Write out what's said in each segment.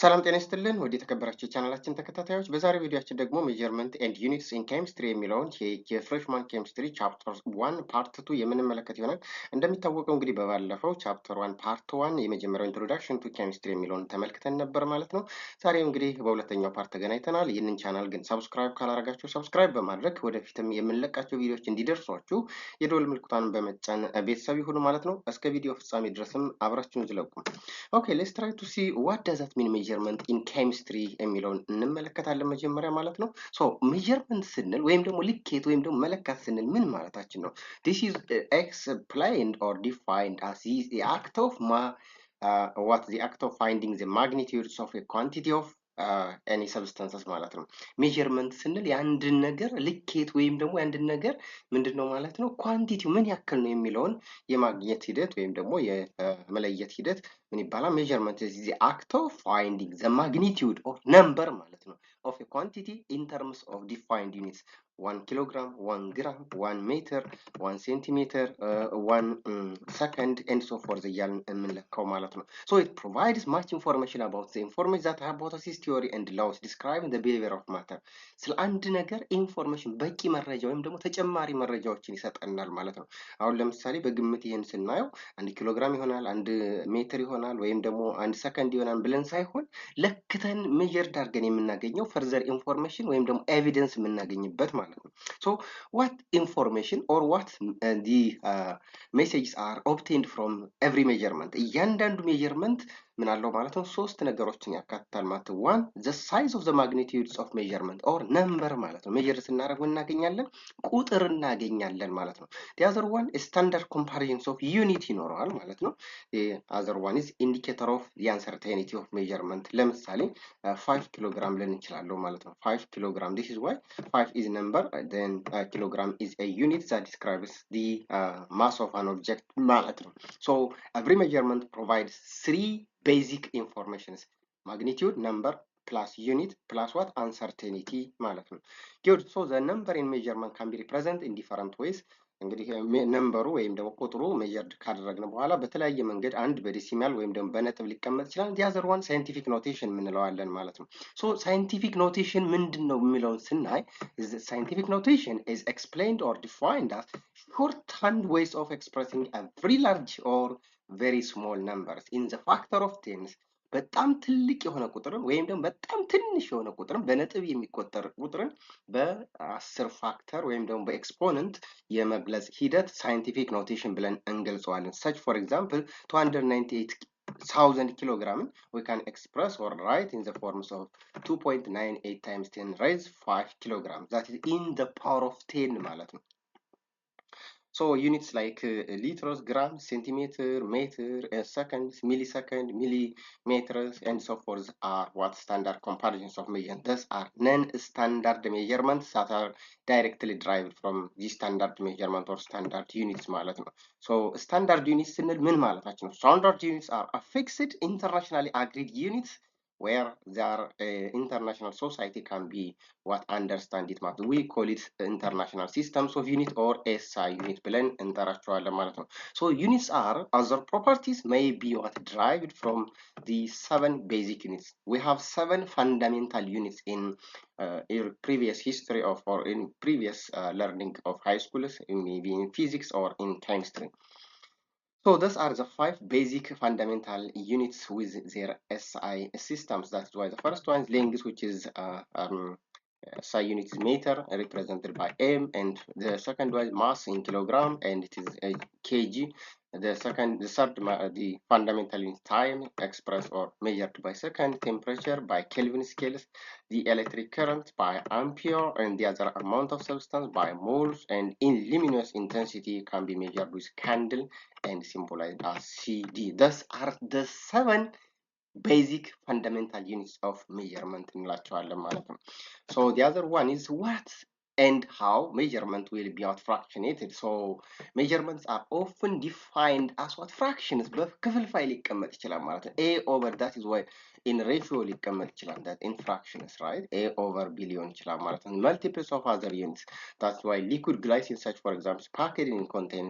ሰላም ጤና ይስጥልን ወደ የተከበራችሁ ቻናላችን ተከታታዮች በዛሬው ቪዲዮአችን ደግሞ ሜጀርመንት ኤንድ ዩኒትስ ኢን ኬሚስትሪ የሚለውን የፍሬሽማን ኬሚስትሪ ቻፕተር 1 ፓርት 2 የምንመለከት ይሆናል። እንደሚታወቀው እንግዲህ በባለፈው ቻፕተር 1 ፓርት 1 የመጀመሪያው ኢንትሮዳክሽን ቱ ኬሚስትሪ የሚለውን ተመልክተን ነበር ማለት ነው። ዛሬም እንግዲህ በሁለተኛው ፓርት ተገናኝተናል። ይህንን ቻናል ግን ሰብስክራይብ ካላረጋችሁ ሰብስክራይብ በማድረግ ወደፊትም የምንለቃቸው ቪዲዮዎች እንዲደርሷችሁ የደወል ምልክቷን በመጫን ቤተሰብ ይሁኑ ማለት ነው። እስከ ቪዲዮ ፍጻሜ ድረስም አብራችሁን ዝለቁ። ኦኬ ሌትስ ትራይ ቱ ሲ ዋት ዳዝ ዛት ሚን ሜጀርመንት ኢን ኬሚስትሪ የሚለውን እንመለከታለን መጀመሪያ ማለት ነው። ሶ ሜጀርመንት ስንል ወይም ደግሞ ልኬት ወይም ደግሞ መለካት ስንል ምን ማለታችን ነው? This is explained or defined as the act of the act of finding the magnitudes of a quantity of any substances ማለት ነው። ሜጀርመንት ስንል የአንድን ነገር ልኬት ወይም ደግሞ የአንድን ነገር ምንድነው ማለት ነው ኳንቲቲው ምን ያክል ነው የሚለውን የማግኘት ሂደት ወይም ደግሞ የመለየት ሂደት ምን ይባላል? ሜጀርመንት is the act of finding the magnitude or number ማለት ነው of a quantity in terms of defined units 1 kilogram, 1 gram, 1 meter, 1 centimeter, 1 second and so forth እያልን የምንለካው ማለት ነው። So it provides much information about the information that hypothesis theory and laws describing the behavior of matter. ስለ አንድ ነገር ኢንፎርሜሽን በቂ መረጃ ወይም ደግሞ ተጨማሪ መረጃዎችን ይሰጠናል ማለት ነው። አሁን ለምሳሌ በግምት ይሄን ስናየው 1 ኪሎግራም ይሆናል፣ 1 ሜትር ይሆናል ወይም ደግሞ 1 ሰከንድ ይሆናል ብለን ሳይሆን ለክተን ሜጀርድ አድርገን የምናገኘው ፈርዘር ኢንፎርሜሽን ወይም ደግሞ ኤቪደንስ የምናገኝበት ማለት ነው። So what information or what the messages are obtained from every measurement? እያንዳንዱ ሜጀርመንት ምን አለው ማለት ነው ሶስት ነገሮችን ያካትታል ማለት ነው። one the size of the magnitudes of measurement or number ማለት ነው። ሜጀር ስናደርግ እናገኛለን ቁጥር እናገኛለን ማለት ነው። the other one is standard comparisons of unit ይኖረዋል ማለት ነው። the other one is indicator of the uncertainty of measurement ለምሳሌ 5 ኪሎግራም ልን እንችላለን ማለት ነው። 5 ኪሎግራም this is why 5 is number then kilogram is a unit that describes the mass of an object ማለት ነው። so every measurement provides three basic informations: magnitude, number, plus unit, plus what? Uncertainty ማለት ነው። good so the number in measurement can be represented in different ways. እንግዲህ ነምበሩ ወይም ደግሞ ቁጥሩ ሜጀርድ ካደረግን በኋላ በተለያየ መንገድ አንድ በዴሲማል ወይም ደግሞ በነጥብ ሊቀመጥ ይችላል። the other one scientific notation የምንለዋለን ማለት ነው። so scientific notation ምንድን ነው የሚለውን ስናይ scientific notation is explained or defined as shorthand ways of expressing a very large or very small numbers in the factor of tens. በጣም ትልቅ የሆነ ቁጥርን ወይም ደግሞ በጣም ትንሽ የሆነ ቁጥርን በነጥብ የሚቆጠር ቁጥርን በ10 ፋክተር ወይም ደግሞ በኤክስፖነንት የመግለጽ ሂደት ሳይንቲፊክ ኖቴሽን ብለን እንገልጸዋለን። such for example 298,000 kilogram we can express or write in the forms of 2.98 times 10 raised 5 kilograms, that is in the power of 10 ማለት ነው። so units like liters, grams, centimeter, meter, seconds, millisecond, millimeters and so forth are what standard comparisons of measurement. Thus are non-standard measurements that are directly derived from the standard measurement or standard units ማለት ነው። so standard units ስንል ምን ማለታችን ነው? standard units are a fixed internationally agreed units where their international society can be what understand it ማለት we call it international systems of unit or SI unit ብለን እንጠራቸዋለን ማለት ነው። so units are other properties may be what derived from the 7 basic units. We have 7 fundamental units in previous history of or in previous learning of high schools, maybe in physics or in chemistry. So those are the 5 basic fundamental units with their SI systems. That's why the first one is length, which is SI unit is meter represented by M, and the second one is mass in kilogram and it is kg. The third, the fundamental unit time expressed or measured by second, temperature by Kelvin scales, the electric current by ampere, and the other amount of substance by moles, and in luminous intensity can be measured with candle and symbolized as CD. Thus are the 7 basic fundamental units of measurement እንላቸዋለን ማለት ነው። so the other one is what and how measurement will be out fractionated. so measurements are often defined as what fractions በክፍልፋይ ሊቀመጥ ይችላል ማለት ነው። a over that is why in ratio ሊቀመጥ ይችላል that in fractions, right? a over billion ይችላል ማለት ነው። multiples of other units. that's why liquid glycine such for example packaged in contain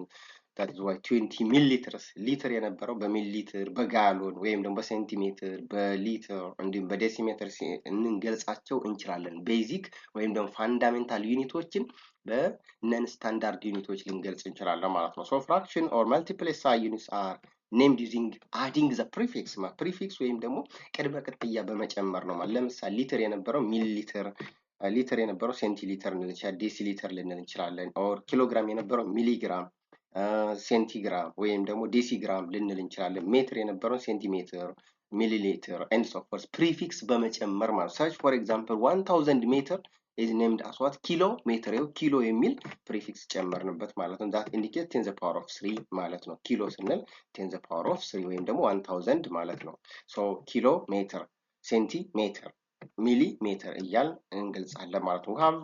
that is why 20 milliliters ሊትር የነበረው በሚሊሊትር በጋሎን ወይም ደግሞ በሴንቲሜትር በሊትር እንዲሁም በዴሲሜትር እንገልጻቸው እንችላለን። ቤዚክ ወይም ደግሞ ፋንዳሜንታል ዩኒቶችን በነን ስታንዳርድ ዩኒቶች ልንገልጽ እንችላለን ማለት ነው። ሶ ፍራክሽን ኦር መልቲፕል SI ዩኒትስ አር named using adding the prefix prefix ወይም ደግሞ ቅድመ ቅጥያ በመጨመር ነው ማለት። ለምሳሌ ሊትር የነበረው ሚሊሊትር፣ ሊትር የነበረው ሴንቲሊትር ልንል እንችላለን፣ ዴሲሊትር ልንል እንችላለን። ኦር ኪሎግራም የነበረው ሚሊግራም፣ ሴንቲግራም ወይም ደግሞ ዴሲግራም ልንል እንችላለን። ሜትር የነበረው ሴንቲሜትር፣ ሚሊሊትር ኤንድ ሶ ፎርስ ፕሪፊክስ በመጨመር ማለት። ሰች ፎር ኤግዛምፕል 1000 ሜትር is named as what? ኪሎ ሜትር። ይኸው ኪሎ የሚል ፕሪፊክስ ጨመርንበት ማለት ነው። that indicates 10 the power of 3 ማለት ነው። ኪሎ ስንል 10 the power of 3 ወይም ደግሞ 1000 ማለት ነው። so ኪሎ ሜትር፣ ሴንቲሜትር፣ millimeter እያል እንገልጻለን ማለት ነው። we have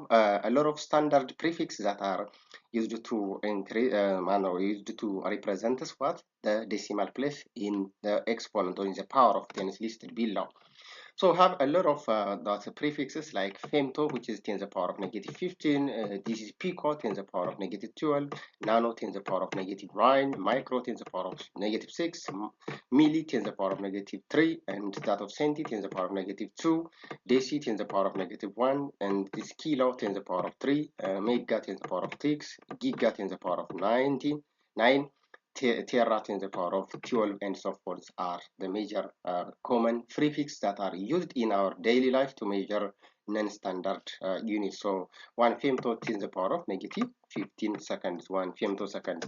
a lot of standard prefixes that are used to increase used to represent what the decimal place in the exponent or in the power of 10 is listed below. So we have a lot of that prefixes like femto, which is 10 to the power of negative 15. This is pico, 10 to the power of negative 12. Nano, 10 to the power of negative 9. Micro, 10 to the power of negative 6. Milli, 10 to the power of negative 3. And that of centi, 10 to the power of negative 2. Deci, 10 to the power of negative 1. And this kilo, 10 to the power of 3. Mega, 10 to the power of 6. Giga, 10 to the power of 9. Terra, 10 to the power of 12 and so forth are the major common prefixes that are used in our daily life to measure non-standard units. So 1 femto 10 to the power of negative 15 seconds, 1 femtosecond.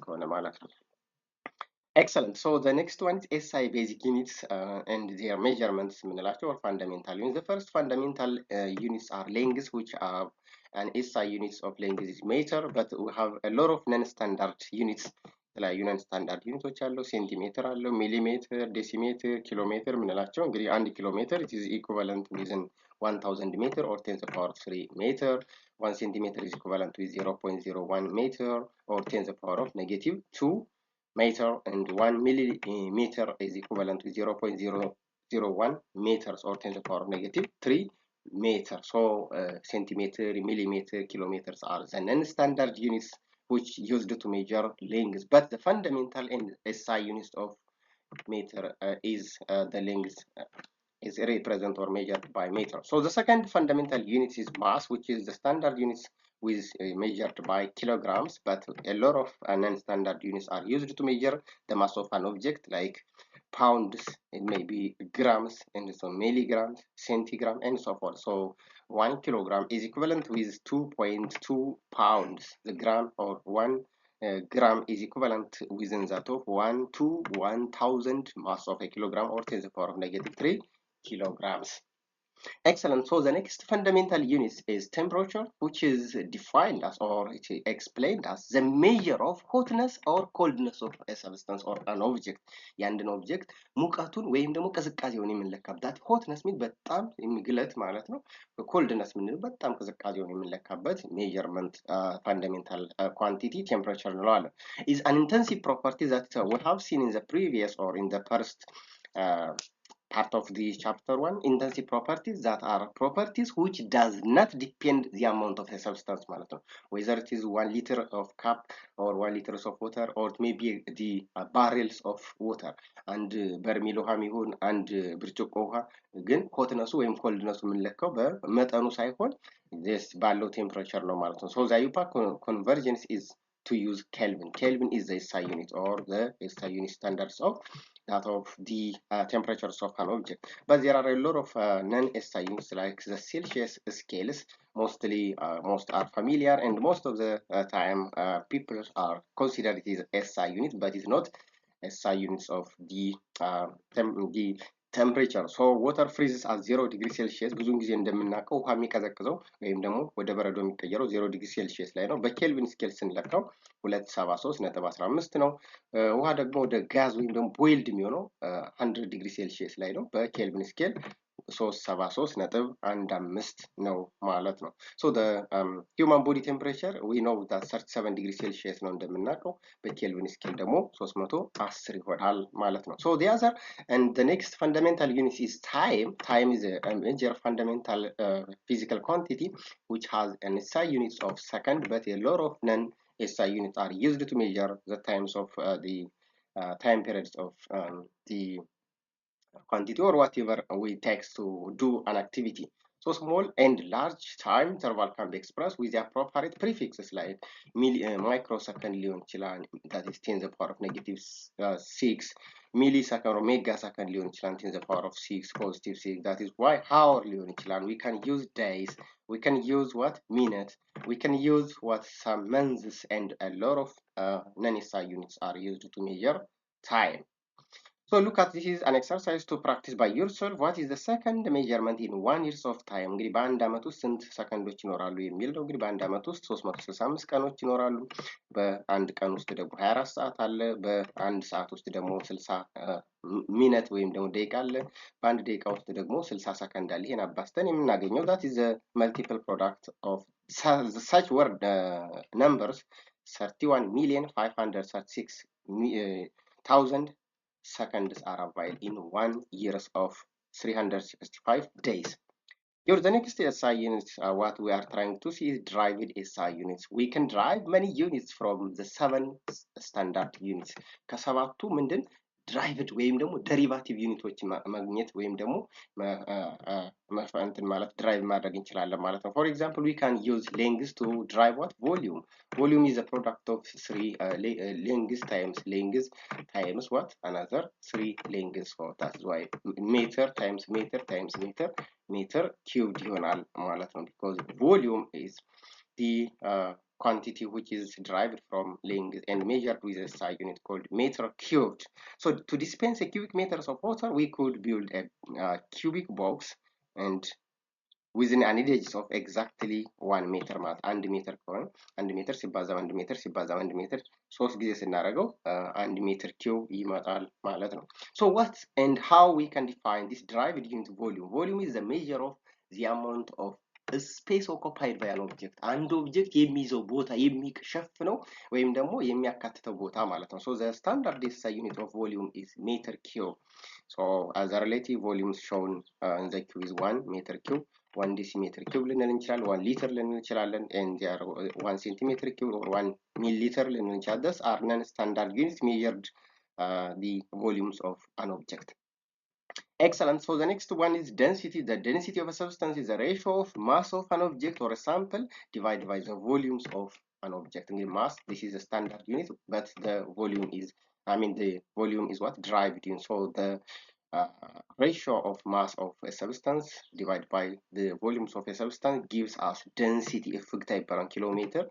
Excellent. So the next one is SI basic units and their measurements or fundamental units. The first fundamental units are lengths, which are an SI units of length is meter, but we have a lot of non-standard units. የተለያዩ ነን ስታንዳርድ ዩኒቶች አለው። ሴንቲሜትር አለው፣ ሚሊሜትር፣ ዴሲሜትር፣ ኪሎ ሜትር ምንላቸው። እንግዲህ 1 ኪሎ ሜትር it is equivalent with 1000 meter or 10 to the power of 3 meter. 1 centimeter is equivalent with 0.01 meter or 10 to the power of negative 2 meter, and 1 millimeter is equivalent to 0.001 meters or 10 to the power of negative 3 meter. So centimeter, millimeter, kilometers are the non-standard units which used to measure length, but the fundamental and SI units of meter is the length is represented or measured by meter. So the second fundamental unit is mass, which is the standard units with measured by kilograms, but a lot of non-standard units are used to measure the mass of an object, like pounds, it may be grams, and so milligrams, centigram, and so forth. So 1 kilogram is equivalent with 2.2 pounds. The gram or 1 gram is equivalent within that of 1 to 1000 mass of a kilogram or 10 to the power of negative 3 kilograms. Excellent. So the next fundamental unit is temperature, which is defined as or it is explained as the measure of hotness or coldness of a substance or an object. የአንድን ኦብጀክት ሙቀቱን ወይም ደግሞ ቅዝቃዜውን የምንለካበት hotness mean በጣም የሚግለት ማለት ነው። coldness ምን በጣም ቅዝቃዜውን የምንለካበት measurement fundamental quantity temperature እንለዋለን. Is an intensive property that we have seen in the previous or in the first part of the chapter 1, intensive properties that are properties which does not depend the amount of a substance ማለት ነው። whether it is 1 liter of cup or 1 liters of water or it may be the barrels of water and በርሜል ውሃ ይሁን አንድ ብርጭቆ ውሃ ግን ሆትነሱ ወይም ኮልድነሱ የምንለካው በመጠኑ ሳይሆን this ባለው ቴምፕሬቸር ነው ማለት ነው። so the IUPAC convergence is to use Kelvin. Kelvin is the SI unit or the SI unit standards of that of the temperatures of an object. But there are a lot of non-SI units like the Celsius scales. Most are familiar, and most of the time people are considered it is SI unit, but it's not SI units of the temperature. So water freezes at 0 degree Celsius. ብዙውን ጊዜ እንደምናውቀው ውሃ የሚቀዘቅዘው ወይም ደግሞ ወደ በረዶ የሚቀየረው 0 ዲግሪ ሴልሺየስ ላይ ነው። በኬልቪን ስኬል ስንለካው 273.15 ነው። ውሃ ደግሞ ወደ ጋዝ ወይም ደግሞ ቦይልድ የሚሆነው 100 ዲግሪ ሴልሺየስ ላይ ነው። በኬልቪን ስኬል 373.15 ነው ማለት ነው። so the human body temperature we know that 37 degree Celsius ነው እንደምናውቀው በኬልቪን ስኬል ደግሞ 310 ይሆናል ማለት ነው። so the other and the next fundamental unit is time. Time is a major fundamental physical quantity which has an SI units of second but a lot of non SI units are used to measure the times of the time periods of the quantity or whatever we take to do an activity. So small and large time interval can be expressed with the appropriate prefixes like microsecond ሊሆን ይችላል, that is 10 to the power of negative 6, millisecond or megasecond ሊሆን ይችላል 10 to the power of 6 positive 6, that is why hour ሊሆን ይችላል. We can use days, we can use what minutes, we can use what some months, and a lot of non-SI units are used to measure time. So look at, this is an exercise to practice by yourself. What is the second measurement in 1 years of time? እንግዲህ በአንድ ዓመት ውስጥ ስንት ሰከንዶች ይኖራሉ የሚል ነው። እንግዲህ በአንድ ዓመት ውስጥ 365 ቀኖች ይኖራሉ። በአንድ ቀን ውስጥ ደግሞ 24 ሰዓት አለ። በአንድ ሰዓት ውስጥ ደግሞ 60 ሚኒት ወይም ደግሞ ደቂቃ አለ። በአንድ ደቂቃ ውስጥ ደግሞ 60 ሰከንድ አለ። ይሄን አባዝተን የምናገኘው that is the multiple product of such word numbers 31,536,000 seconds are available in 1 year of 365 days. Here the next SI units, what we are trying to see is derived SI units. We can derive many units from the 7 standard units. ከሰባቱ ምንድን derived ወይም ደግሞ derivative ዩኒቶች ማግኘት ወይም ደግሞ እንትን ማለት derive ማድረግ እንችላለን ማለት ነው። For example, we can use length to derive what? Volume. Volume is a product of 3 length times what? Another 3 lengths. So that's why meter times meter times meter cubed ይሆናል ማለት ነው, because volume is the quantity which is derived from length and measured with a SI unit called meter cubed. So to dispense a cubic meters of water, we could build a cubic box and within an radius of exactly 1 meter ማለት 1 ሜትር ከሆነ 1 ሜትር ሲባዛ 1 ሜትር ሲባዛ 1 ሜትር 3 ጊዜ ስናደርገው 1 ሜትር ኪዩብ ይመጣል ማለት ነው. So what and how we can define this derived unit volume? Volume is the measure of the amount of space occupied by an object. አንድ ኦብጀክት የሚይዘው ቦታ የሚሸፍነው ወይም ደግሞ የሚያካትተው ቦታ ማለት ነው. So the standard SI unit of volume is meter cube. So as a relative volumes shown in the cube is 1 meter cube, 1 decimeter cube ልንል እንችላለን, 1 liter ልንል እንችላለን, and there are 1 centimeter cube or 1 milliliter ልንል እንችላለን. Those are non-standard units measured the volumes of an object. Excellent. So the next one is density. The density of a substance is the ratio of mass of an object or a sample divided by the volumes of an object. In mass, this is a standard unit, but the volume is, the volume is what? Derived in. So the ratio of mass of a substance divided by the volumes of a substance gives us density. Effect type per kilometer,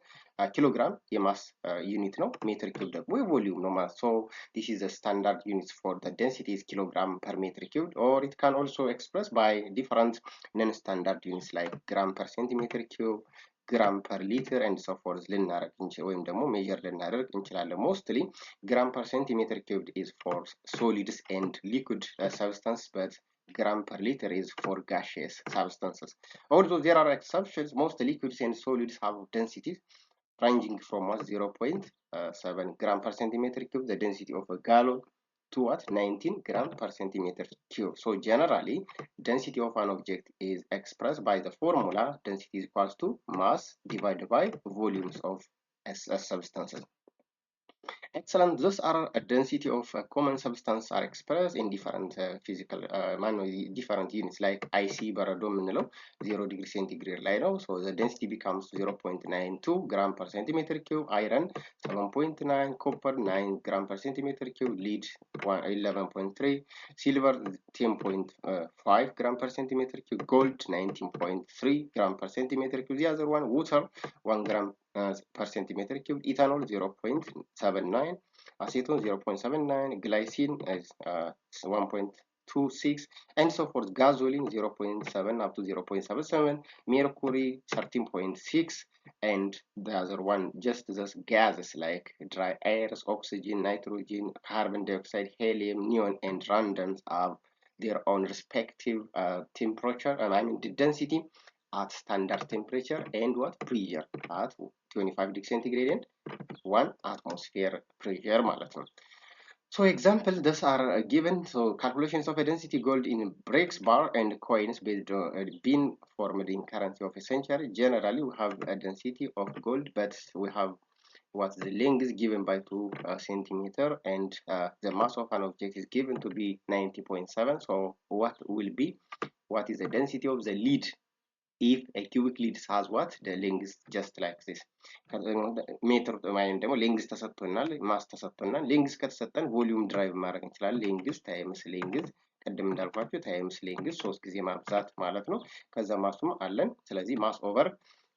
kilogram, mass unit, no meter cube, the volume, no mass. So this is a standard units for the density is kilogram per meter cubed, or it can also express by different non-standard units like gram per centimeter cube, gram per liter, and so forth. ልናደርግ ወይም ደግሞ ሜዥር ልናደርግ እንችላለን. Mostly gram per centimeter cubed is for solids and liquid substance, but gram per liter is for gaseous substances. Although there are exceptions, most liquids and solids have densities ranging from 0.7 gram per centimeter cube, the density of a gallon, to what? 19 gram per centimeter cube. So generally, density of an object is expressed by the formula density is equals to mass divided by volumes of substances. Excellent. Those are a density of a common substance are expressed in different physical different units like IC በረዶ የምንለው 0 degree centigrade ላይ ነው. So the density becomes 0.92 gram per centimeter cube, iron 7.9, copper 9 gram per centimeter cube, lead 11.3, silver 10.5 gram per centimeter cube, gold 19.3 gram per centimeter cube. The other one, water 1 gram per centimeter cube, ethanol 0.79, acetone 0.79, glycine is 1.26, and so forth. Gasoline 0.7 up to 0.77, mercury 13.6, and the other one just those gases like dry air, oxygen, nitrogen, carbon dioxide, helium, neon, and randoms have their own respective temperature, the density at standard temperature and what? Pressure at 25 degree centigrade and 1 atmosphere pressure ማለት ነው. So example, these are given. So calculations of a density gold in bricks, bar, and coins based on been formed in currency of a century. Generally, we have a density of gold, but we have what the length is given by 2 centimeter, and the mass of an object is given to be 90.7. So what will be, what is the density of the lead if a cubic lead has what, the length just like this. ሜትር ወይም ደግሞ ሌንግዝ ተሰጥቶናል፣ ማስ ተሰጥቶናል። ሌንግዝ ከተሰጠን ቮሊዩም ድራይቭ ማድረግ እንችላለን። ሌንግዝ ታይምስ ሌንግዝ፣ ቅድም እንዳልኳችሁ ታይምስ ሌንግዝ 3 ጊዜ ማብዛት ማለት ነው። ከዛ ማሱም አለን። ስለዚህ ማስ ኦቨር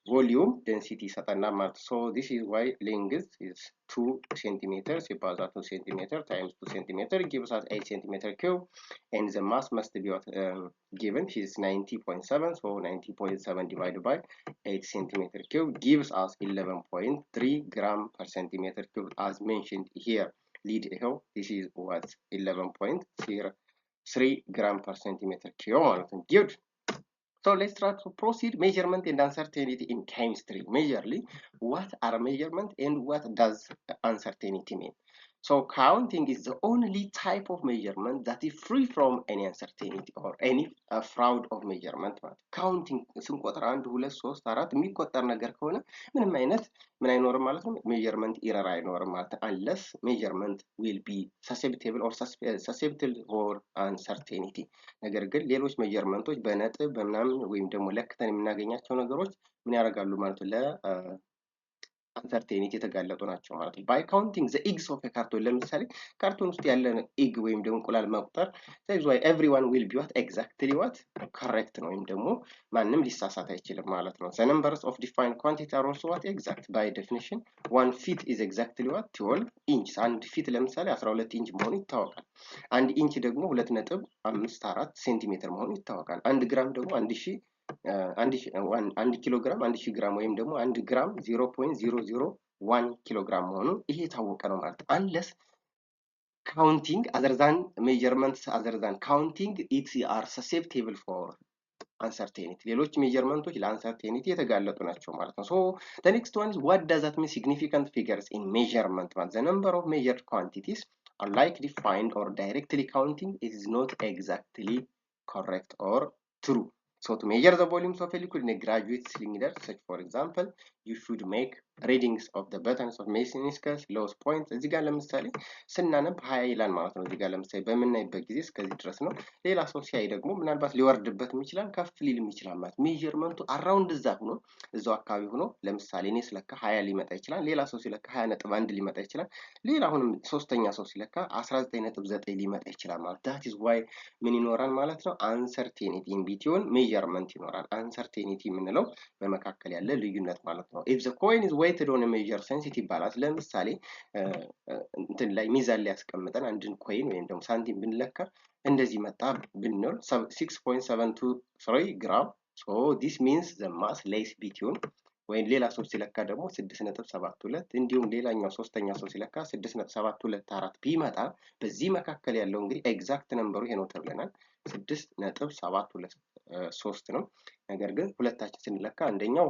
volume density ሰጠና ማለት። so this is why length is 2 centimeters equals to 2 centimeter times 2 centimeter gives us 8 centimeter cube, and the mass must be given is 90.7. so 90.7 divided by 8 centimeter cube gives us 11.3 gram per centimeter cube as mentioned here. lead here, this is what 11.3 gram per centimeter cube ማለት ነው። good. So let's try to proceed measurement and uncertainty in chemistry. Majorly, what are measurement and what does uncertainty mean? So counting is the only type of measurement that is free from any uncertainty or any fraud of measurement. Counting ስንቆጥር 1 2 3 4 የሚቆጠር ነገር ከሆነ ምንም አይነት ምን አይኖርም ማለት ነው፣ measurement error አይኖርም ማለት ነው, unless measurement will be susceptible for uncertainty. ነገር ግን ሌሎች measurementዎች በነጥብ በምናምን ወይም ደግሞ ለክተን የምናገኛቸው ነገሮች ምን ያደርጋሉ ማለት ነው፣ uncertainty የተጋለጡ ናቸው ማለት ነው። by counting the eggs of a carton, ለምሳሌ ካርቶን ውስጥ ያለን ኤግ ወይም ደግሞ እንቁላል መቁጠር that is why everyone will be what exactly what correct ነው ወይም ደግሞ ማንም ሊሳሳት አይችልም ማለት ነው። the numbers of defined quantity are also what exact by definition. 1 feet is exactly what 12 inches. አንድ ፊት ለምሳሌ 12 ኢንች መሆኑ ይታወቃል። አንድ ኢንች ደግሞ 2.54 ሴንቲሜትር መሆኑ ይታወቃል። 1 ግራም ደግሞ 1 ኪሎ ግራም 1000 ግራም ወይም ደግሞ 1 ግራም 0.001 ኪሎ ግራም መሆኑ ይሄ የታወቀ ነው ማለት ነው። unless counting other than measurements other than counting it are susceptible for uncertainty. ሌሎች ሜጀርመንቶች ለአንሰርቴኒቲ የተጋለጡ ናቸው ማለት ነው። so the next one is what does that mean significant figures in measurement. the number of measured quantities are like defined or directly counting is not exactly correct or true. So to measure the volumes of a liquid in a graduate cylinder, such for example, you should make readings of the buttons of meniscus, lowest point. እዚህ ጋር ለምሳሌ ስናነብ 20 ይላል ማለት ነው። እዚህ ጋር ለምሳሌ በምናይበት ጊዜ እስከዚህ ድረስ ነው። ሌላ ሰው ሲያይ ደግሞ ምናልባት ሊወርድበትም ይችላል፣ ከፍ ሊልም ይችላል ማለት ሜጀርመንቱ አራውንድ እዛ ሆኖ እዛው አካባቢ ሆኖ ለምሳሌ እኔ ስለካ 20 ሊመጣ ይችላል፣ ሌላ ሰው ሲለካ 20.1 ሊመጣ ይችላል፣ ሌላ አሁንም ሶስተኛ ሰው ሲለካ 19.9 ሊመጣ ይችላል ማለት that is why ምን ይኖራል ማለት ነው uncertainty in between measurement ይኖራል። uncertainty የምንለው በመካከል ያለ ልዩነት ማለት ነው። if the coin is weighted on a measure sensitive balance, ለምሳሌ እንትን ላይ ሚዛን ላይ ያስቀምጠን አንድን ኮይን ወይም ደግሞ ሳንቲም ብንለካ እንደዚህ መጣ ብንል 6.723 ግራም. so this means the mass lays between ወይም ሌላ ሰው ሲለካ ደግሞ 6.72 እንዲሁም ሌላኛው ሶስተኛ ሰው ሲለካ 6.724 ቢመጣ በዚህ መካከል ያለው እንግዲህ ኤግዛክት ነምበሩ ይሄ ነው ተብለናል። 6.723 ነው። ነገር ግን ሁለታችን ስንለካ አንደኛው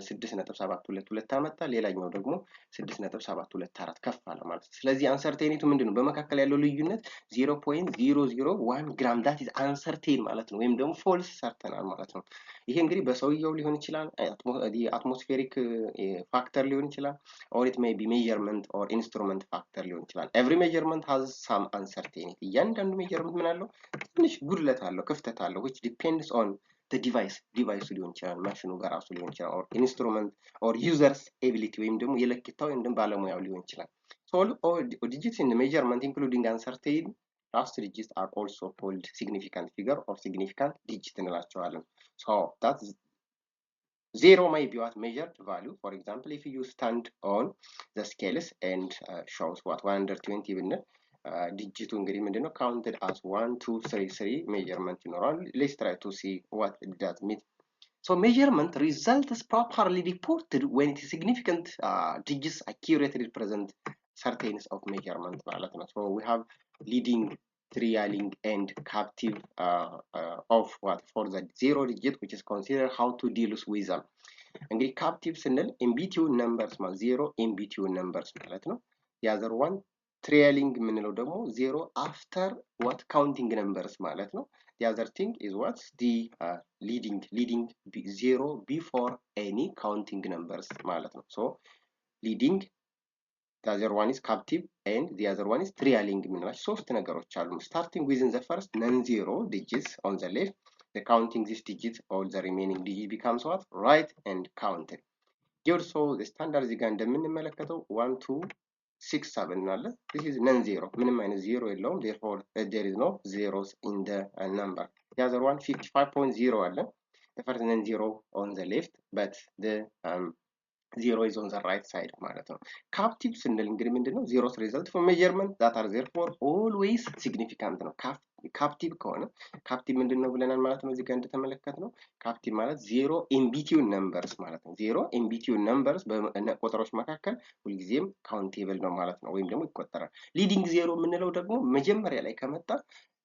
6.722 አመጣ፣ ሌላኛው ደግሞ 6.724 ከፍ አለ ማለት ነው። ስለዚህ አንሰርቴኒቱ ምንድነው? በመካከል ያለው ልዩነት 0.001 ግራም that is uncertain ማለት ነው፣ ወይም ደግሞ ፎልስ ሰርተናል ማለት ነው። ይሄ እንግዲህ በሰውየው ሊሆን ይችላል፣ አትሞስፌሪክ ፋክተር ሊሆን ይችላል, or it may be measurement or instrument factor ሊሆን ይችላል. every measurement has some uncertainty. እያንዳንዱ ሜጀርመንት ምን አለው? ትንሽ ጉድለት አለው፣ ክፍተት አለው, which depends on the device ሊሆን ይችላል፣ ማሽኑ በራሱ ሊሆን ይችላል, or instrument or users ability ወይም ደግሞ የለኪታው ወይም ደግሞ ባለሙያው ሊሆን ይችላል. so all digits in the measurement including uncertain last digits are also called significant figure or significant digit እንላቸዋለን. so that's zero may be what measured value. For example, if you stand on the scales and shows what 120 ብንል ዲጂቱ እንግዲህ ምንድነው counted as 1 2 3 3 measurement ይኖራል. let's try to see what it does mean. so measurement results properly reported when it is significant digits accurately represent certainty of measurement ማለት ነው. so we have leading, trailing and captive of what for the zero digit which is considered how to deal with them. እንግዲህ captive ስንል in between numbers ማለት zero in between numbers ማለት ነው. the other one trailing የምንለው ደግሞ zero after what counting numbers ማለት ነው. the other thing is what the leading zero before any counting numbers ማለት ነው. so leading, the other one is captive and the other one is trailing የምንላቸው ሶስት ነገሮች አሉ። starting within the first non-zero digits on the left, the counting this digit, all the remaining digit becomes what? Right and counted. Good, so the standard እዚህ ጋር እንደምንመለከተው 1 2 6 7 አለ። this is non-zero ምንም አይነት ዜሮ የለውም, therefore there is no zeros in the number. the other one 55.0 አለ. the first non-zero on the left but the zero is on the right side ማለት ነው። captive ስንል እንግዲህ ምንድነው? zeros result from measurement that are therefore always significant ነው። captive ከሆነ captive ምንድነው ብለናል ማለት ነው። እዚህ ጋር እንደተመለከትነው captive ማለት ዜሮ in between numbers ማለት ነው። ዜሮ in between numbers በቁጥሮች መካከል ሁልጊዜም countable ነው ማለት ነው፣ ወይም ደግሞ ይቆጠራል። leading ዜሮ የምንለው ደግሞ መጀመሪያ ላይ ከመጣ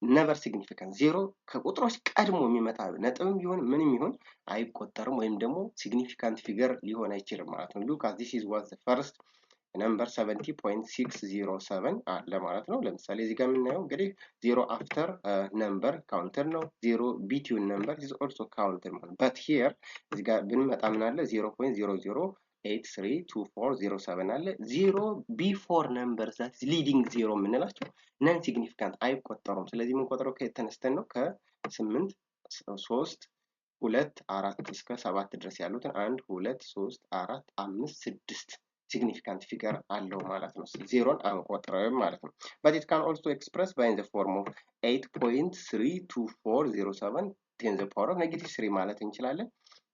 never significant ዜሮ ከቁጥሮች ቀድሞ የሚመጣ ነጥብም ቢሆን ምንም ይሁን አይቆጠርም ወይም ደግሞ significant figure ሊሆን አይችልም ማለት ነው። look at this is what the first number 70.607 አለ ማለት ነው። ለምሳሌ እዚህ ጋር የምናየው እንግዲህ zero after number counter ነው። zero between number is also counter ማለት but here እዚህ ጋር ብንመጣ ምን አለ 0.00832407 አለ። zero before numbers that is leading zero የምንላቸው non significant አይቆጠሩም። ስለዚህ የምንቆጥረው ከየት ተነስተን ነው? ከ8 3 2 4 እስከ 7 ድረስ ያሉትን 1 2 3 4 5 6 significant figure አለው ማለት ነው። ዜሮን አንቆጥረውም ማለት ነው። but it can also express by in the form of 8.32407 10 the power of -3 ማለት እንችላለን.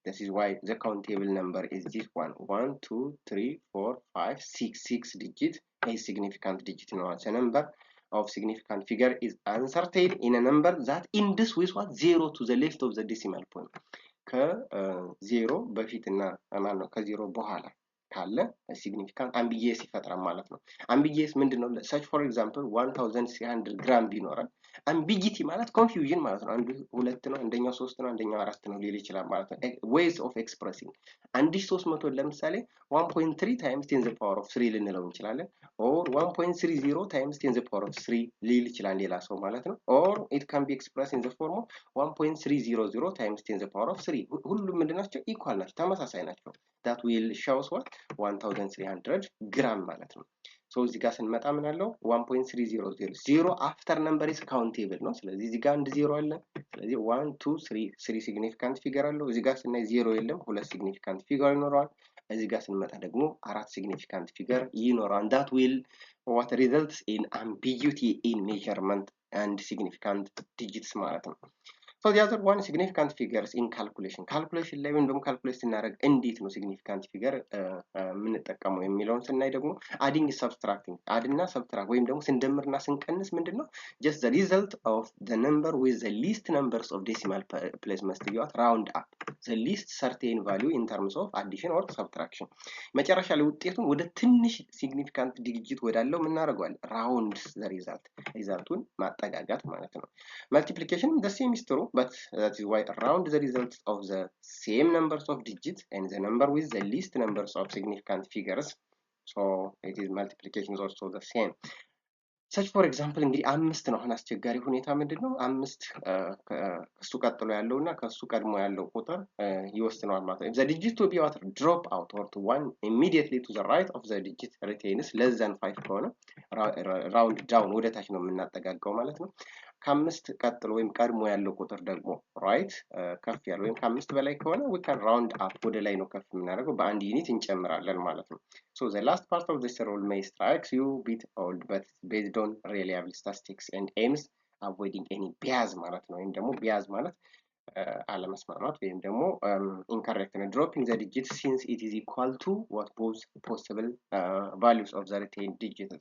this is why the countable number is this one 1 2 3 4 5 6 6 digit a significant digit ነው. a number of significant figure is uncertain in a number that ends with what 0 to the left of the decimal point. ከዜሮ በፊትና ማን ነው ከዜሮ በኋላ ካለ significant ambiguous ይፈጥራል ማለት ነው። ambiguous ምንድነው? such for example 1300 ግራም ቢኖረን ambiguity ማለት confusion ማለት ነው። አንዱ 2 ነው፣ አንደኛው 3 ነው፣ አንደኛው 4 ነው ሊል ይችላል ማለት ነው። ways of expressing 1300 ለምሳሌ 1.3 times 10 the power of 3 ልንለው እንችላለን or 1.30 times 10 the power of 3 ሊል ይችላል ሌላ ሰው ማለት ነው። or it can be expressed in the form of 1.300 times 10 the power of 3 ሁሉም ምንድናቸው? equal ናቸው፣ ተመሳሳይ ናቸው። that will shows what 1300 gram ማለት ነው። so እዚህ ጋር ስንመጣ ምን አለው 1.300 0 after number is countable ነው። ስለዚህ እዚህ ጋር አንድ ዜሮ አለ። ስለዚህ 1 2 3 significant figure አለው። እዚህ ጋር ስናይ ዜሮ የለም፣ ሁለት significant figure ይኖረዋል። እዚህ ጋር ስንመጣ ደግሞ አራት significant figure ይኖራል። that will what results in ambiguity in measurement and significant digits ማለት ነው። so the other one significant figures in calculation ላይ ወይም ደግሞ ካልኩሌት ስናደርግ እንዴት ነው significant figure የምንጠቀመው የሚለውን ስናይ ደግሞ adding subtracting add እና subtract ወይም ደግሞ ስንደምርና ስንቀንስ ምንድነው just the result of the number with the least numbers of decimal place must be what round up the least certain value in terms of addition or subtraction መጨረሻ ላይ ውጤቱን ወደ ትንሽ significant digit ወዳለው ምን እናደርገዋለን? round the ሪዛልቱን ማጠጋጋት ማለት ነው። multiplication the same is true, but that is why round the results of the same numbers of digits and the number with the least numbers of significant figures, so it is multiplication is also the same. such for example እንግዲህ አምስት ነው። አሁን አስቸጋሪ ሁኔታ ምንድነው? አምስት ከሱ ቀጥሎ ያለውና ከሱ ቀድሞ ያለው ቁጥር ይወስነዋል ማለት ነው። the digit to be what drop out or to one immediately to the right of the digit retains less than 5 ከሆነ round down ወደ ታች ነው የምናጠጋጋው ማለት ነው። ከአምስት ቀጥሎ ወይም ቀድሞ ያለው ቁጥር ደግሞ right ከፍ ያለው ወይም ከአምስት በላይ ከሆነ we can round up ወደ ላይ ነው ከፍ የምናደርገው፣ በአንድ ዩኒት እንጨምራለን ማለት ነው። so the last part of this rule may strike you bit old but based on reliable statistics and aims avoiding any bias ማለት ነው። ወይም ደግሞ bias ማለት አለመስማማት ወይም ደግሞ incorrect ነው። dropping the digit since it is equal to what both possible values of the retained digit.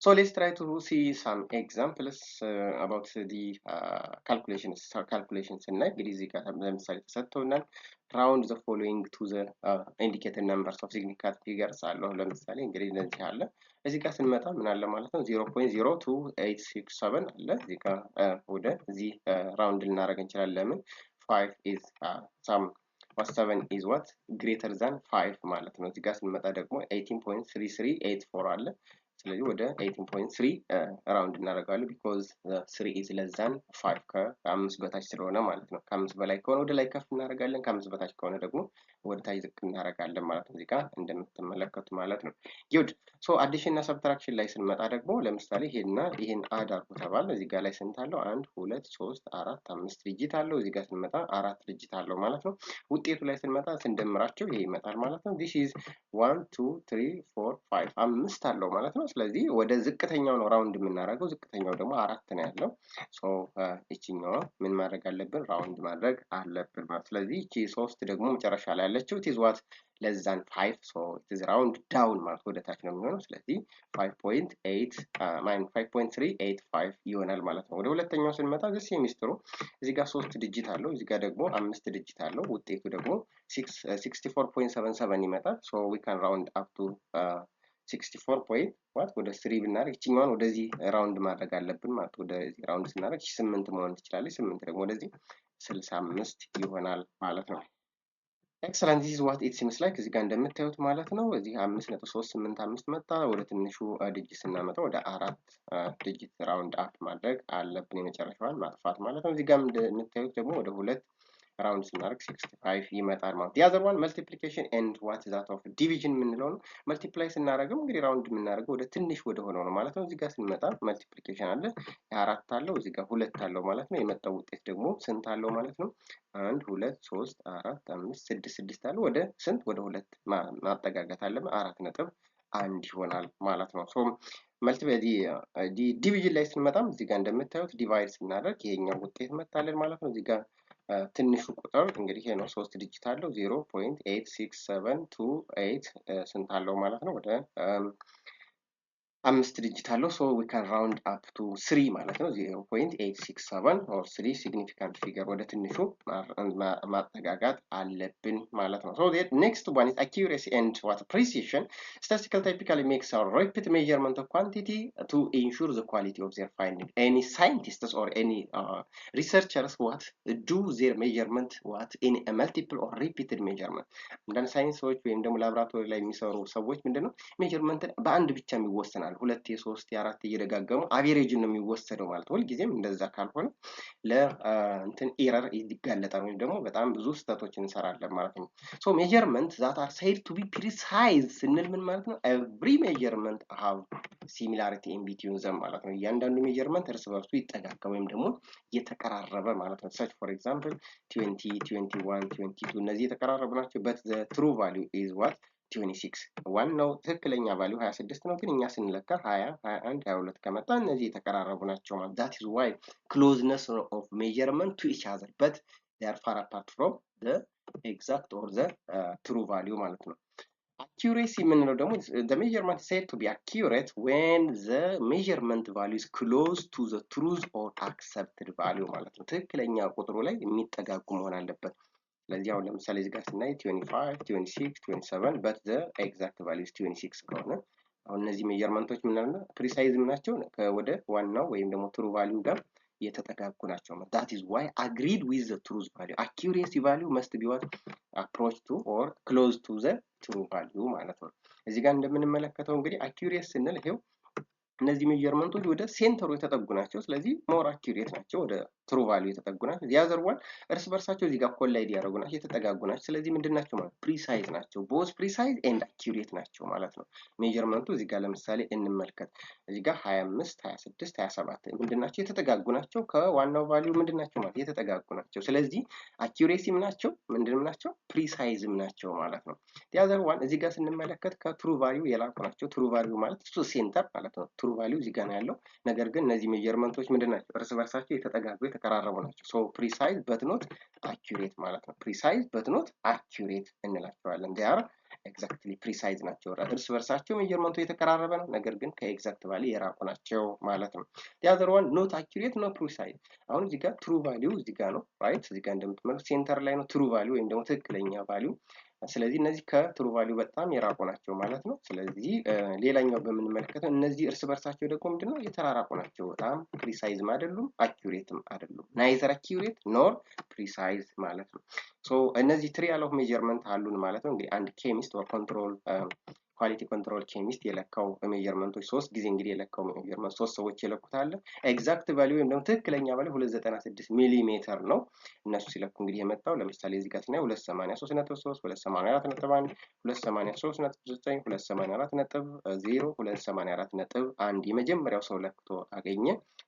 so let's try to see some examples about the calculations እና እንግዲህ እዚህ ጋር ለምሳሌ ተሰጥቶናል round the following to the indicated numbers of significant figures አለው። ለምሳሌ እንግዲህ እንደዚህ አለ። እዚህ ጋር ስንመጣ ምን አለ ማለት ነው 0.02867 አለ። እዚህ ጋር ወደ እዚህ round ልናደርግ እንችላለን። ለምን 5 is some what 7 is what greater than 5 ማለት ነው። እዚህ ጋር ስንመጣ ደግሞ 18.3384 አለ። ስለዚህ ወደ 18.3 ራውንድ እናደርጋለን because 3 is less than 5 ከ5 በታች ስለሆነ ማለት ነው። ከ5 በላይ ከሆነ ወደ ላይ ከፍ እናደርጋለን፣ ከ5 በታች ከሆነ ደግሞ ወደ ታች ዝቅ እናደርጋለን ማለት ነው። እዚህ ጋር እንደምትመለከቱ ማለት ነው። ጉድ ሶ አዲሽን እና ሰብትራክሽን ላይ ስንመጣ ደግሞ ለምሳሌ ይሄን አድ አድርጉ ተባለ። እዚህ ጋር ላይ ስንት አለው? 1 2 3 4 5 ዲጂት አለው። እዚህ ጋር ስንመጣ 4 ዲጂት አለው ማለት ነው። ውጤቱ ላይ ስንመጣ ስንደምራቸው ይሄ ይመጣል ማለት ነው። this is 1 2 3 4 5 አምስት አለው ማለት ነው። ስለዚህ ወደ ዝቅተኛው ነው ራውንድ የምናደርገው። ዝቅተኛው ደግሞ 4 ነው ያለው። ሶ እቺኛዋ ምን ማድረግ አለብን? ራውንድ ማድረግ አለብን ማለት። ስለዚህ እቺ 3 ደግሞ መጨረሻ ላይ ያለችው it is what less than 5 so it is round down ማለት ወደ ታች ነው የሚሆነው። ስለዚህ 5.385 ይሆናል ማለት ነው። ወደ ሁለተኛው ስንመጣ ዘ ሚስጥሩ እዚህ ጋር 3 ዲጂት አለው፣ እዚህ ጋር ደግሞ 5 ዲጂት አለው። ውጤቱ ደግሞ 64.77 ይመጣል። so we can round up to 64 point ወደ 3 ብናደርግ እቺኛዋን ወደዚህ ራውንድ ማድረግ አለብን ማለት። ወደዚህ ራውንድ ስናደርግ 8 መሆን ትችላለች። 8 ደግሞ ወደዚህ 65 ይሆናል ማለት ነው። ኤክሰለንት ዚስ ዋት ኢት ሲምስ ላይክ እዚህ ጋር እንደምታዩት ማለት ነው። እዚህ 5.385 መጣ። ወደ ትንሹ ዲጂት ስናመጣ ወደ 4 ዲጂት ራውንድ አፕ ማድረግ አለብን፣ የመጨረሻዋን ማጥፋት ማለት ነው። እዚህ ጋር እንደምታዩት ደግሞ ወደ 2 ራውንድ ስናደርግ 65 ይመጣል ማለት። የአዘር ዋን መልቲፕሊኬሽን ኤንድ ዋት ዛት ኦፍ ዲቪዥን የምንለው ነው። መልቲፕላይ ስናደርገው እንግዲህ ራውንድ የምናደርገው ወደ ትንሽ ወደ ሆነው ነው ማለት ነው። እዚህ ጋር ስንመጣ መልቲፕሊኬሽን አለ፣ 4 አለው፣ እዚህ ጋር 2 አለው ማለት ነው። የመጣው ውጤት ደግሞ ስንት አለው ማለት ነው? 1 2 3 4 5 6 6 አለው። ወደ ስንት? ወደ 2 ማጠጋጋት አለብን። 4.1 ይሆናል ማለት ነው። ሶ መልቲፕላይ ዲቪዥን ላይ ስንመጣም እዚህ ጋር እንደምታዩት ዲቫይድ ስናደርግ ይሄኛው ውጤት መጣለን ማለት ነው። እዚህ ጋር ትንሹ ቁጥር እንግዲህ ይሄ ነው፣ 3 ዲጂት አለው። 0.86728 ስንት አለው ማለት ነው? ወደ 5 ዲጂት አለው። ሶ ዊ ካን ራውንድ አፕ ቱ 3 ማለት ነው። 0.867 ኦር 3 ሲግኒፊካንት ፊገር ወደ ትንሹ ማጠጋጋት አለብን ማለት ነው። ሶ ኔክስት ዋን ኢዝ አኪዩሬሲ ኤንድ ዋት ፕሪሲሽን ስታቲስቲካል ታይፒካሊ ሜክስ አወር ሪፒት ሜዠርመንት ኦፍ ኳንቲቲ ቱ ኢንሹር ዘ ኳሊቲ ኦፍ ዜር ፋይንዲንግ ኤኒ ሳይንቲስትስ ኦር ኤኒ ሪሰርቸርስ ዋት ዱ ዜር ሜዠርመንት ዋት ኢን መልቲፕል ኦር ሪፒትድ ሜዠርመንት። አንዳንድ ሳይንሶች ወይም ደግሞ ላቦራቶሪ ላይ የሚሰሩ ሰዎች ምንድነው ሜዠርመንትን በአንድ ብቻ ይወሰናል፣ 2 3 4 እየደጋገሙ አቬሬጅን ነው የሚወሰደው ማለት ነው። ሁልጊዜም እንደዛ ካልሆነ ለእንትን ኤረር ይጋለጣል ወይም ደግሞ በጣም ብዙ ስህተቶች እንሰራለን ማለት ነው። ሶ ሜዠርመንት ዛት አር ሴድ ቱ ቢ ፕሪሳይዝ ስንል ምን ማለት ነው? ኤቭሪ ሜዠርመንት ሃቭ ሲሚላሪቲ ኢን ቢትዊን ዘም ማለት ነው። እያንዳንዱ ሜዠርመንት እርስ በርሱ ይጠጋጋ ወይም ደግሞ እየተቀራረበ ማለት ነው። ሰች ፎር ኤግዛምፕል 20 21 22 እነዚህ የተቀራረቡ ናቸው። በት ዘ ትሩ ቫልዩ ኢዝ ዋት 26 ዋናው ትክክለኛ ቫልዩ 26 ነው፣ ግን እኛ ስንለካ 20 21 22 ከመጣ እነዚህ የተቀራረቡ ናቸው ማለት። that is why closeness of measurement to each other but they are far apart from the exact or the true value ማለት ነው። accuracy የምንለው ደግሞ the measurement is said to be accurate when the measurement value is close to the truth or accepted value ማለት ነው። ትክክለኛ ቁጥሩ ላይ የሚጠጋጉ መሆን አለበት። ስለዚህ አሁን ለምሳሌ እዚህ ጋር ስናይ 25 26 27 but the exact value is 26 ከሆነ አሁን እነዚህ ሜዠርመንቶች ምናምን ፕሪሳይዝ ናቸው፣ ወደ ዋናው ወይም ደግሞ ትሩ ቫልዩ ጋር የተጠጋጉ ናቸው። that is why agreed with the truth value accuracy value must be what approach to or close to the true value ማለት ነው። እዚህ ጋር እንደምንመለከተው እንግዲህ accuracy ስንል ይሄው እነዚህ ሜዠርመንቶች ወደ ሴንተሩ የተጠጉ ናቸው። ስለዚህ ሞር አኪዩሬት ናቸው፣ ወደ ትሩ ቫልዩ የተጠጉ ናቸው። የአዘር ዋን እርስ በርሳቸው እዚህ ጋር ኮላይድ ያደረጉ ናቸው፣ የተጠጋጉ ናቸው። ስለዚህ ምንድን ናቸው ማለት ፕሪሳይዝ ናቸው። ቦዝ ፕሪሳይዝ ኤንድ አኪዩሬት ናቸው ማለት ነው። ሜዠርመንቱ እዚህ ጋር ለምሳሌ እንመልከት። እዚህ ጋር 25 26 27 ምንድን ናቸው? የተጠጋጉ ናቸው። ከዋናው ቫልዩ ምንድን ናቸው ማለት የተጠጋጉ ናቸው። ስለዚህ አኪዩሬሲም ናቸው፣ ምንድንም ናቸው? ፕሪሳይዝም ናቸው ማለት ነው። የአዘር ዋን እዚህ ጋር ስንመለከት ከትሩ ቫልዩ የላቁ ናቸው። ትሩ ቫልዩ ማለት እሱ ሴንተር ማለት ነው። ትሩ ቫልዩ እዚህ ጋር ነው ያለው። ነገር ግን እነዚህ ሜዠርመንቶች ምንድን ናቸው? እርስ በርሳቸው የተጠጋጉ የተቀራረቡ ናቸው። ሶ ፕሪሳይዝ በት ኖት አኪዩሬት ማለት ነው። ፕሪሳይዝ በት ኖት አኪዩሬት እንላቸዋለን። they are ኤግዛክትሊ ፕሪሳይዝ ናቸው። እርስ በርሳቸው ሜዠርመንቱ የተቀራረበ ነው፣ ነገር ግን ከኤግዛክት ቫልዩ የራቁ ናቸው ማለት ነው። the other one not accurate no precise። አሁን እዚህ ጋር ትሩ ቫልዩ እዚህ ጋር ነው ራይት። እዚህ ጋር እንደምትመለከቱት ሴንተር ላይ ነው ትሩ ቫልዩ ወይም ደግሞ ትክክለኛ ቫልዩ። ስለዚህ እነዚህ ከትሩ ቫልዩ በጣም የራቁ ናቸው ማለት ነው። ስለዚህ ሌላኛው በምንመለከተው እነዚህ እርስ በርሳቸው ደግሞ ምንድነው? የተራራቁ ናቸው። በጣም ፕሪሳይዝም አይደሉም አኪዩሬትም አይደሉም። ናይዘር አኪዩሬት ኖር ፕሪሳይዝ ማለት ነው። ሶ እነዚህ ትሪያል ኦፍ ሜዠርመንት አሉን ማለት ነው። እንግዲህ አንድ ኬሚስት ኦር ኮንትሮል ኳሊቲ ኮንትሮል ኬሚስት የለካው ሜጀርመንቶች 3 ጊዜ እንግዲህ የለካው ሜጀርመንት 3 ሰዎች የለኩት አለ። ኤግዛክት ቫልዩ ወይም ደግሞ ትክክለኛ ቫልዩ 296 ሚሊሜትር ነው እነሱ ሲለኩ እንግዲህ የመጣው። ለምሳሌ እዚህ ጋር ስናይ 283.3 284.1 283.9 284.0 284.1 የመጀመሪያው ሰው ለክቶ አገኘ።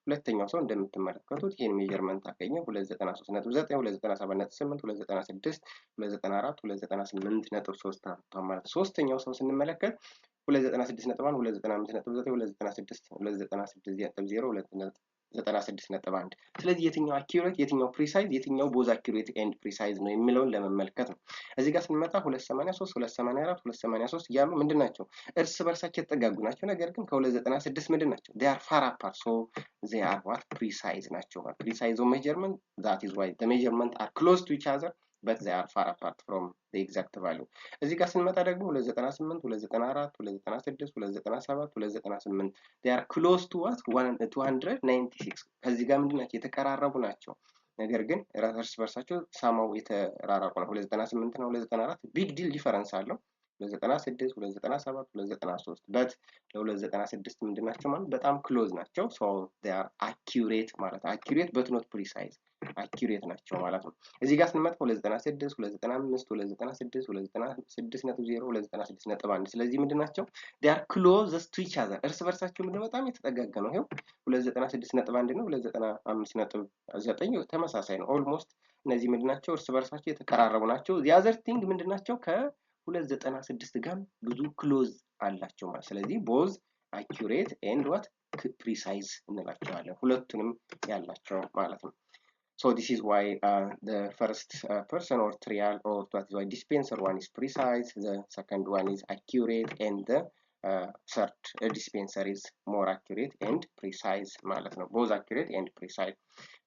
ሁለተኛው ሰው እንደምትመለከቱት ይሄን ሜጀርመንት አገኘ 293.9 297.8 296 294 298.3 አጥቷል ማለት። ሶስተኛው ሰው ስንመለከት 296.1 295.9 296 296.0 296.1 ስለዚህ የትኛው አኪዩሬት የትኛው ፕሪሳይዝ የትኛው ቦዝ አኪዩሬት ኤንድ ፕሪሳይዝ ነው የሚለውን ለመመልከት ነው። እዚህ ጋር ስንመጣ 283 284 283 እያሉ ምንድን ናቸው እርስ በርሳቸው የተጠጋጉ ናቸው። ነገር ግን ከ296 ምንድን ናቸው they are far apart so they are what precise ናቸው። precise of measurement that is why the measurement are close to each other but they are far apart from the exact value። እዚህ ጋር ስንመጣ ደግሞ 298 294 296 297 298 they are close to what 296 ከዚህ ጋር ምንድን ናቸው የተቀራረቡ ናቸው። ነገር ግን እርስ በርሳቸው ሳማው የተራራቁ ነው። 298 እና 294 ቢግ ዲል ዲፈረንስ አለው። 296 297 293 በት ለ296 ምንድን ናቸው ማለት በጣም ክሎዝ ናቸው። ሶ they are accurate ማለት accurate but not precise አኪዩሬት ናቸው ማለት ነው። እዚህ ጋር ስንመጣ 296 295 296 296.0 296.1 ስለዚህ ምንድን ናቸው they are closest to each other እርስ በርሳቸው ምንድን በጣም የተጠጋጋ ነው። ይሄው 296.1 ነው 295.9 ተመሳሳይ ነው ኦልሞስት። እነዚህ ምንድን ናቸው እርስ በርሳቸው የተቀራረቡ ናቸው። the other thing ምንድን ናቸው ከ296 ጋር ብዙ ክሎዝ አላቸው ማለት። ስለዚህ ቦዝ አኪዩሬት ኤንድ what ፕሪሳይዝ እንላቸዋለን ሁለቱንም ያላቸው ማለት ነው። So this is why the first person or trial or that is why dispenser one is precise, the second one is accurate, and the third dispenser is more accurate and precise ማለት ነው both accurate and precise.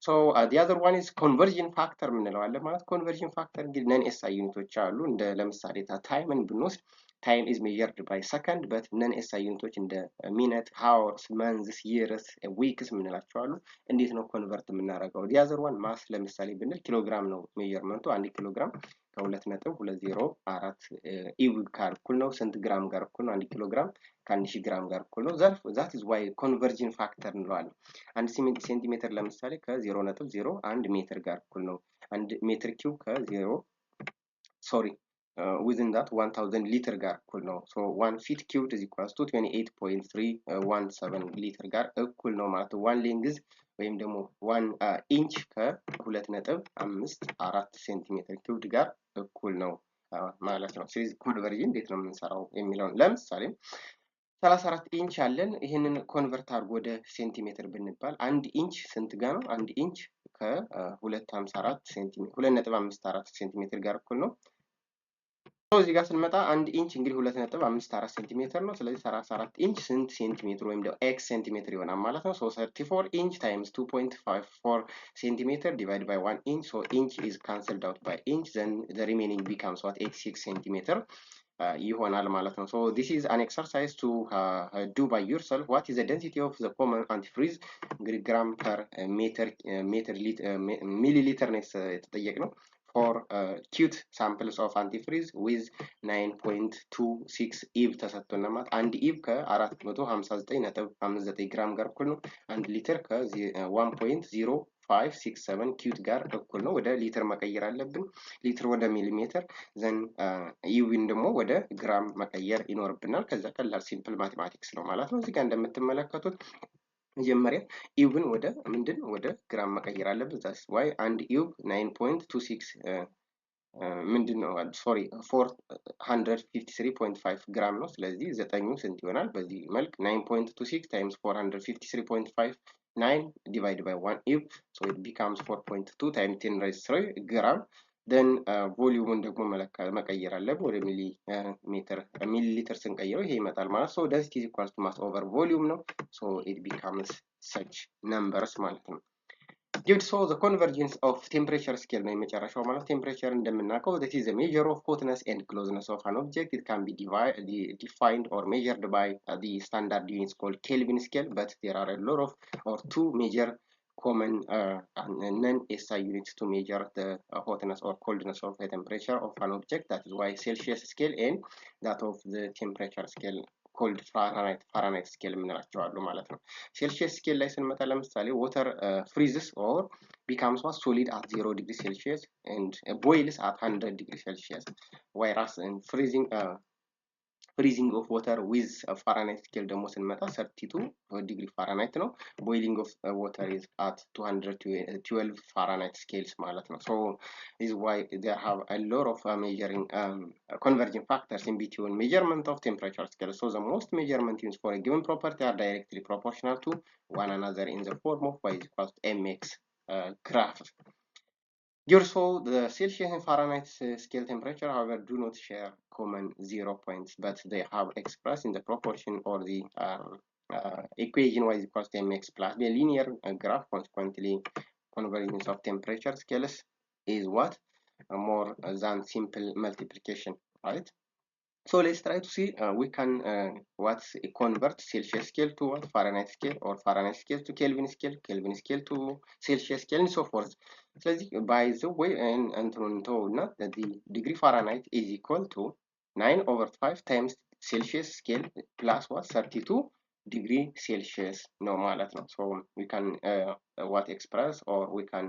So the other one is conversion factor ምንለዋለን ማለት conversion factor እንግዲህ ነን ኤስአይ ዩኒቶች አሉ። እንደ ለምሳሌ ታይምን ብንወስድ time is measured by second but non SI ዩኒቶች እንደ minute hours months years weeks ምንላቸው አሉ። እንዴት ነው ኮንቨርት የምናደርገው? the other one ማስ ለምሳሌ ብንል ኪሎግራም ነው ሜጀርመንቱ 1 ኪሎግራም ከ2.204 ኢው ጋር እኩል ነው። ስንት ግራም ጋር እኩል ነው? 1 ኪሎግራም ከ1000 ግራም ጋር እኩል ነው። that is why conversion factor እንለዋለን። 1 ሴንቲሜትር ለምሳሌ ከ0.01 ሜትር ጋር እኩል ነው። 1 ሜትር ኪዩብ within that 1000 liter ጋር እኩል ነው። so 1 feet cubed is equals to 28.317 ሊትር ጋር እኩል ነው ማለት ነው። 1 length ወይም ደግሞ 1 ኢንች ከ2.54 ሴንቲሜትር ኪዩብድ ጋር እኩል ነው ማለት ነው። ስለዚህ ኮንቨርዥን እንዴት ነው የምንሰራው የሚለውን ለምሳሌ 34 ኢንች አለን። ይሄንን ኮንቨርት አድርጎ ወደ ሴንቲሜትር ብንባል 1 ኢንች ስንት ጋር ነው? 1 ኢንች ከ2.54 ሴንቲሜትር 2.54 ሴንቲሜትር ጋር እኩል ነው። እዚህ ጋር ስንመጣ 1 ኢንች እንግዲህ 2.54 ሴንቲሜትር ነው። ስለዚህ 34 ኢንች ስንት ሴንቲሜትር ወይም ደግሞ ኤክስ ሴንቲሜትር ይሆናል ማለት ነው። so 34 inch times 2.54 centimeter divided by 1 inch, so inch is cancelled out by inch, then the remaining becomes what 86 centimeter ይሆናል ማለት ነው። so this is an exercise to do by yourself. what is the density of the common antifreeze እንግዲህ ግራም per milliliter ነው የተጠየቅነው for acute samples of antifreeze with 9.26 ኢቭ ተሰጥቶና ማለት 1 ኢቭ ከ459.59 ግራም ጋር እኩል ነው። 1 ሊትር ከ1.0567 ኪዩት ጋር እኩል ነው። ወደ ሊትር መቀየር አለብን። ሊትር ወደ ሚሊሜትር ዘን ኢቭን ደግሞ ወደ ግራም መቀየር ይኖርብናል። ከዛ ቀላል ሲምፕል ማቴማቲክስ ነው ማለት ነው። እዚህ ጋር እንደምትመለከቱት መጀመሪያ ኢቭን ወደ ምንድን ወደ ግራም መቀየር አለብን። that's why 1 ኢቭ 9.26 ምንድነው 453.5 ግራም ነው። ስለዚህ 9 ስንት ይሆናል? በዚህ መልክ 9.26 times 453.59 divided by 1 ኢቭ, so it becomes 4.2 times 10 raised 3 ግራም. then ቮሊዩሙን ደግሞ መቀየር አለብን ወደ ሚሊ ሊትር ስንቀይረው ይሄ ይመጣል ማለት ነው። density is equal to mass over volume ነው። so it becomes such numbers ማለት ነው። given so the convergence of temperature scale ነው የመጨረሻው ማለት ቴምፕሬቸር እንደምናውቀው that is the measure of hotness and closeness of an object. it can be defined or measured by the standard units called Kelvin scale, but there are a lot of or two major common non-SI units to measure the hotness or coldness of the temperature of an object. That is why Celsius scale and that of the temperature scale cold Fahrenheit scale የምንላቸው አሉ ማለት ነው። ሴልሺየስ ስኬል ላይ ስንመጣ ለምሳሌ water freezes or becomes solid at 0 degree Celsius and boils at 100 degree Celsius, whereas in freezing of water with Fahrenheit scale ደግሞ ስንመጣ 32 degree Fahrenheit ነው። boiling of water is at 212 Fahrenheit scales ማለት ነው። so this is why there have a lot of measuring converging factors in between measurement of temperature scale. So the most measurement units for a given property are directly proportional to one another in the form of y is equals to mx graph. Also, the Celsius and Fahrenheit scale temperature, however, do not share common 0 points, but they have expressed in the proportion or the equation y is equals to mx plus the linear graph. Consequently, convergence of temperature scales is what? More than simple multiplication, right? So let's try to see we can convert Celsius scale to what? Fahrenheit scale, or Fahrenheit scale to Kelvin scale to Celsius scale, and so forth. So by the way, and the degree Fahrenheit is equal to 9/5 times Celsius scale plus what? 32 degree Celsius no ማለት ነው. So we can express, or we can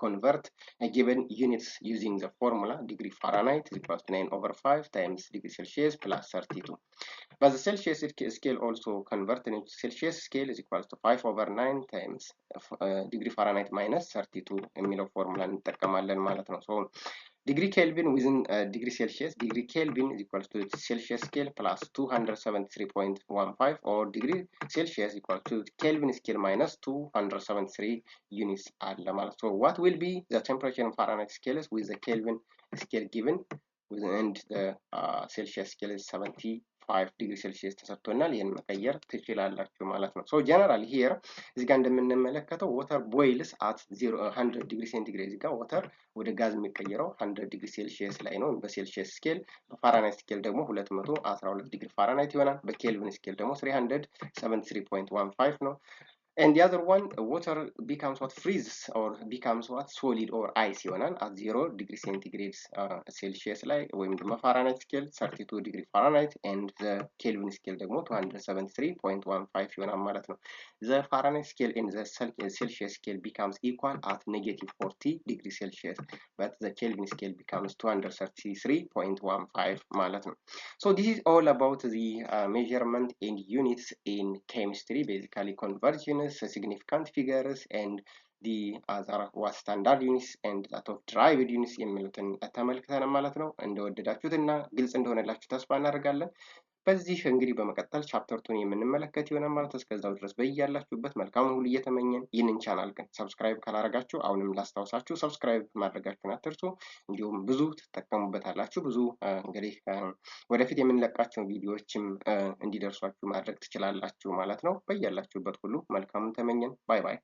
convert a given units using the formula degree Fahrenheit is equals to 9/5 times degree Celsius plus 32. But the Celsius scale also converted into Celsius scale is equals to 5/9 times degree Fahrenheit minus 32 የሚለው ፎርሙላ እንጠቀማለን ማለት ነው. So degree Kelvin within degree Celsius, degree Kelvin is equals to Celsius scale plus 273.15, or degree Celsius equals to Kelvin scale minus 273 units አለ ማለት. So what will be the temperature in Fahrenheit scales with the Kelvin scale given, and the Celsius scale is 75 degree Celsius ተሰጥቶናል። ይሄን መቀየር ትችላላችሁ ማለት ነው። So generally here እዚህ ጋር እንደምንመለከተው water boils at 100 degree centigrade። እዚህ ጋር water ወደ ጋዝ የሚቀየረው 100 ዲግሪ ሴልሺየስ ላይ ነው በሴልሺየስ ስኬል። በፋራናይት ስኬል ደግሞ 212 ዲግሪ ፋራናይት ይሆናል። በኬልቪን ስኬል ደግሞ 373.15 ነው። and the other one water becomes what? Freezes or becomes what? Solid or ice ይሆናል at 0 degree centigrade ሴልሺየስ ላይ, ወይም ደግሞ ፋራናይት ስኬል 32 ዲግሪ ፋራናይት and the Kelvin scale ደግሞ 273.15 ይሆናል ማለት ነው። the Fahrenheit scale and the Celsius scale becomes equal at -40 degree Celsius, but the Kelvin scale becomes 233.15 ማለት ነው. So this is all about the measurement and units in chemistry, basically convergence, significant figures, and the other what standard units and that of derived units የሚሉትን ተመልክተናል ማለት ነው። እንደወደዳችሁትና ግልጽ እንደሆነላችሁ ተስፋ እናደርጋለን። በዚህ እንግዲህ በመቀጠል ቻፕተር 2 የምንመለከት ይሆናል ማለት ነው። እስከዛው ድረስ በያላችሁበት መልካም ሁሉ እየተመኘን ይህንን ቻናል ግን ሰብስክራይብ ካላደረጋችሁ አሁንም ላስታውሳችሁ ሰብስክራይብ ማድረጋችሁን አትርሱ። እንዲሁም ብዙ ትጠቀሙበታላችሁ። ብዙ እንግዲህ ወደፊት የምንለቃቸው ቪዲዮዎችም እንዲደርሷችሁ ማድረግ ትችላላችሁ ማለት ነው። በያላችሁበት ሁሉ መልካሙን ተመኘን። ባይ ባይ።